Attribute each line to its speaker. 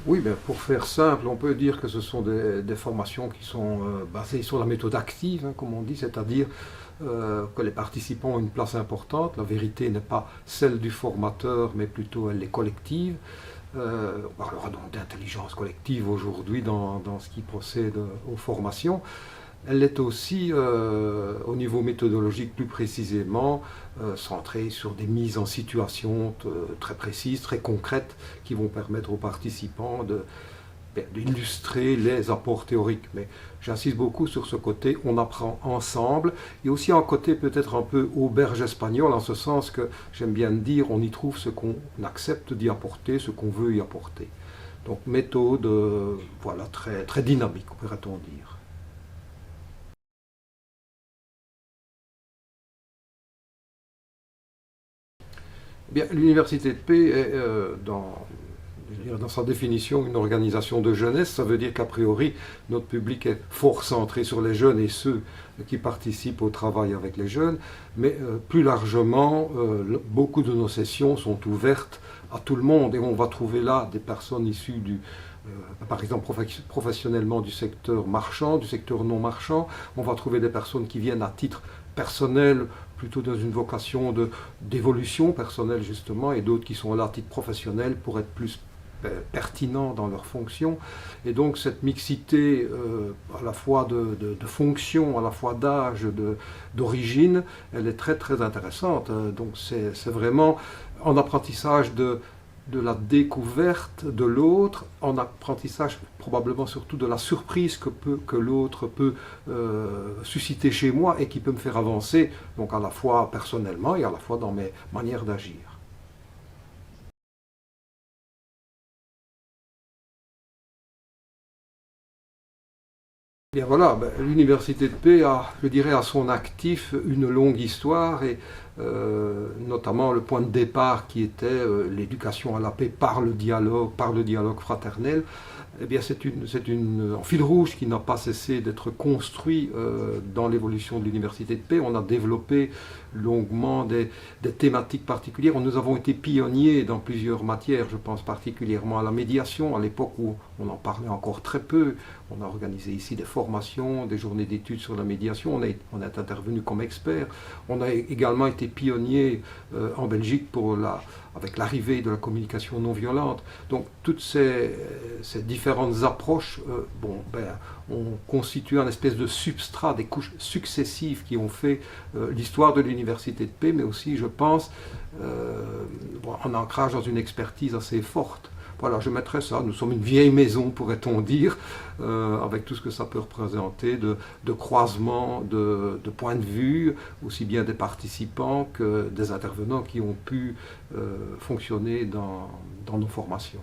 Speaker 1: Oui, ben, pour faire simple, on peut dire que ce sont des formations qui sont basées sur la méthode active, hein, comme on dit, c'est-à-dire que les participants ont une place importante. La vérité n'est pas celle du formateur, mais plutôt elle est collective. On parlera donc d'intelligence collective aujourd'hui dans ce qui procède aux formations. Elle est aussi, au niveau méthodologique plus précisément, centrée sur des mises en situation très précises, très concrètes, qui vont permettre aux participants d'illustrer les apports théoriques. Mais j'insiste beaucoup sur ce côté, on apprend ensemble, et aussi un côté peut-être un peu auberge espagnole, en ce sens que j'aime bien dire, on y trouve ce qu'on accepte d'y apporter, ce qu'on veut y apporter. Donc méthode, voilà, très, très dynamique, pourrait-on dire. Bien, l'université de paix est je veux dire, dans sa définition une organisation de jeunesse. Ça veut dire qu'a priori notre public est fort centré sur les jeunes et ceux qui participent au travail avec les jeunes, mais plus largement, beaucoup de nos sessions sont ouvertes à tout le monde et on va trouver là des personnes issues par exemple professionnellement du secteur marchand, du secteur non marchand. On va trouver des personnes qui viennent à titre personnel, plutôt dans une vocation d'évolution personnelle justement, et d'autres qui sont là à titre professionnel pour être plus pertinents dans leurs fonctions. Et donc cette mixité à la fois de fonctions, à la fois d'âge, d'origine, elle est très très intéressante. Donc c'est vraiment en apprentissage de la découverte de l'autre, en apprentissage probablement surtout de la surprise que l'autre peut susciter chez moi et qui peut me faire avancer, donc à la fois personnellement et à la fois dans mes manières d'agir. Bien voilà, ben, l'université de paix a, je dirais, à son actif une longue histoire et notamment le point de départ qui était l'éducation à la paix par le dialogue fraternel. Eh bien, un fil rouge qui n'a pas cessé d'être construit dans l'évolution de l'université de paix. On a développé longuement des thématiques particulières. Nous avons été pionniers dans plusieurs matières. Je pense particulièrement à la médiation, à l'époque où on en parlait encore très peu. On a organisé ici des formations, des journées d'études sur la médiation. On est intervenu comme expert. On a également été pionniers en Belgique avec l'arrivée de la communication non violente. Donc toutes ces différentes approches ont constitué un espèce de substrat, des couches successives qui ont fait l'histoire de l'université de paix, mais aussi, je pense, un ancrage dans une expertise assez forte. Voilà, je mettrais ça. Nous sommes une vieille maison, pourrait-on dire, avec tout ce que ça peut représenter de croisement, de points de vue, aussi bien des participants que des intervenants qui ont pu fonctionner dans nos formations.